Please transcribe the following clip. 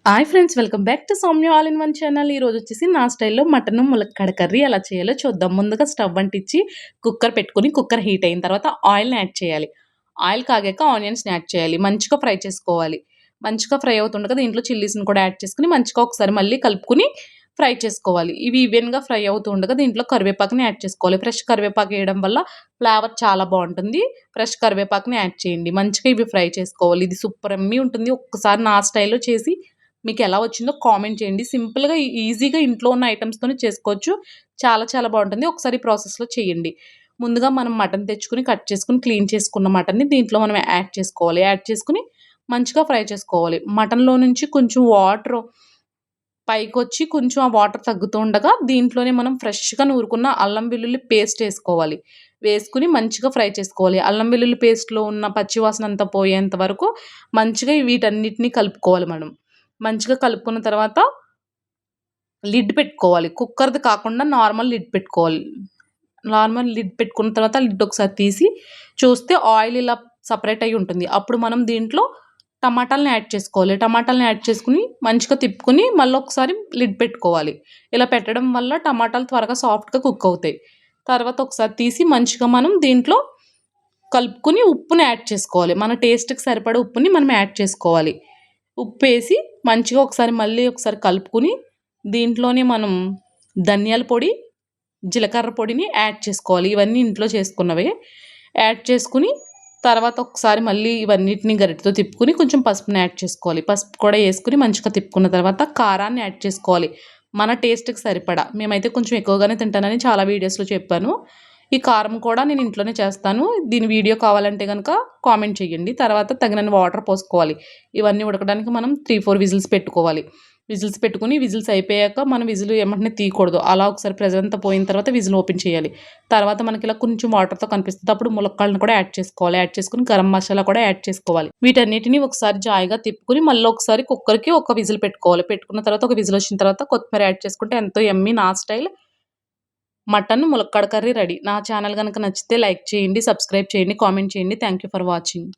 Hi friends, welcome back to Soumya all in one channel. ఈరోజు వచ్చేసి నా స్టైల్లో మటన్ ములక్కాడ కర్రీ ఎలా చేయాలో చూద్దాం. ముందుగా స్టవ్ అంటించి కుక్కర్ పెట్టుకుని కుక్కర్ హీట్ అయిన తర్వాత ఆయిల్ని యాడ్ చేయాలి. ఆయిల్ కాగాక ఆనియన్స్ని యాడ్ చేయాలి. మంచిగా ఫ్రై చేసుకోవాలి. మంచిగా ఫ్రై అవుతుండగా దీంట్లో చిల్లీస్ని కూడా యాడ్ చేసుకుని మంచిగా ఒకసారి మళ్ళీ కలుపుకుని ఫ్రై చేసుకోవాలి. ఇవి ఈవెన్గా ఫ్రై అవుతూ ఉండగా దీంట్లో కరివేపాకుని యాడ్ చేసుకోవాలి. ఫ్రెష్ కరివేపాకు వేయడం వల్ల ఫ్లేవర్ చాలా బాగుంటుంది. ఫ్రెష్ కరివేపాకుని యాడ్ చేయండి. మంచిగా ఇవి ఫ్రై చేసుకోవాలి. ఇది సూపర్ ఎమ్మీ ఉంటుంది. ఒక్కసారి నా స్టైల్లో చేసి మీకు ఎలా వచ్చిందో కామెంట్ చేయండి. సింపుల్‌గా ఈజీగా ఇంట్లో ఉన్న ఐటెమ్స్‌తోనే చేసుకోవచ్చు. చాలా చాలా బాగుంటుంది. ఒకసారి ప్రాసెస్‌లో చేయండి. ముందుగా మనం మటన్ తెచ్చుకొని కట్ చేసుకొని క్లీన్ చేసుకున్న మటన్‌ని దీంట్లో మనం యాడ్ చేసుకోవాలి. యాడ్ చేసుకొని మంచిగా ఫ్రై చేసుకోవాలి. మటన్‌లో నుంచి కొంచెం వాటర్ పైకొచ్చి కొంచెం ఆ వాటర్ తగ్గుతూ ఉండగా దీంట్లోనే మనం ఫ్రెష్‌గా నూరుకున్న అల్లం వెల్లుల్లి పేస్ట్ ఏసుకోవాలి. వేసుకొని మంచిగా ఫ్రై చేసుకోవాలి. అల్లం వెల్లుల్లి పేస్ట్‌లో ఉన్న పచ్చి వాసన అంతా పోయేంత వరకు మంచిగా వీటన్నిటిని కలుపుకోవాలి మనం. మంచిగా కలుపుకున్న తర్వాత లిడ్ పెట్టుకోవాలి. కుక్కర్‌ది కాకుండా నార్మల్ లిడ్ పెట్టుకోవాలి. నార్మల్ లిడ్ పెట్టుకున్న తర్వాత లిడ్ ఒకసారి తీసి చూస్తే ఆయిల్ ఇలా సెపరేట్ అయ్యి ఉంటుంది. అప్పుడు మనం దీంట్లో టమాటాలను యాడ్ చేసుకోవాలి. టమాటాలను యాడ్ చేసుకొని మంచిగా తిప్పుకొని మళ్ళీ ఒకసారి లిడ్ పెట్టుకోవాలి. ఇలా పెట్టడం వల్ల టమాటాలు త్వరగా సాఫ్ట్‌గా కుక్ అవుతాయి. తర్వాత ఒకసారి తీసి మంచిగా మనం దీంట్లో కలుపుకొని ఉప్పుని యాడ్ చేసుకోవాలి. మన టేస్ట్‌కి సరిపడా ఉప్పుని మనం యాడ్ చేసుకోవాలి. ఉప్పేసి మంచిగా మళ్ళీ ఒకసారి కలుపుకొని దీంట్లోనే మనం ధనియాల పొడి, జీలకర్ర పొడిని యాడ్ చేసుకోవాలి. ఇవన్నీ ఇంట్లో చేసుకున్నవే. యాడ్ చేసుకొని తర్వాత ఒకసారి మళ్ళీ ఇవన్నిటిని గరిటెతో తిప్పుకొని కొంచెం పసుపుని యాడ్ చేసుకోవాలి. పసుపు కూడా వేసుకొని మంచిగా తిప్పుకున్న తర్వాత కారాన్ని యాడ్ చేసుకోవాలి. మన టేస్ట్‌కి సరిపడా. మేమైతే కొంచెం ఎక్కువగానే తింటానని చాలా వీడియోస్‌లో చెప్పాను. ఈ కారం కూడా నేను ఇంట్లోనే చేస్తాను. దీని వీడియో కావాలంటే గనక కామెంట్ చేయండి. తర్వాత తగినన్ని వాటర్ పోసుకోవాలి. ఇవన్నీ ఉడకడానికి మనం 3, 4 విజిల్స్ పెట్టుకోవాలి. విజిల్స్ పెట్టుకొని విజిల్స్ అయిపోయాక మనం విజిల్ ఎమ్మటనే తీయకూడదు. అలా ఒకసారి ప్రెషర్ అంతా పోయిన తర్వాత విజిల్ ఓపెన్ చేయాలి. తర్వాత మనకి ఇలా కొంచెం వాటర్‌తో కనిపిస్తుంది. అప్పుడు ములక్కాడలను కూడా యాడ్ చేసుకోవాలి. యాడ్ చేసుకొని గరం మసాలా కూడా యాడ్ చేసుకోవాలి. వీటన్నిటిని ఒకసారి జాయిగా తిప్పుకొని మళ్ళీ ఒకసారి కుక్కర్‌కి ఒక విజిల్ పెట్టుకోవాలి. పెట్టుకున్న తర్వాత ఒక విజిల్ వచ్చిన తర్వాత కొత్తిమీర యాడ్ చేసుకుంటే ఎంతో యమ్మీ నా స్టైల్ మటన్ ములక్కాడ కర్రీ రెడీ. నా ఛానల్ గనక నచ్చితే లైక్ చేయండి, సబ్స్క్రైబ్ చేయండి, కామెంట్ చేయండి. Thank you for watching.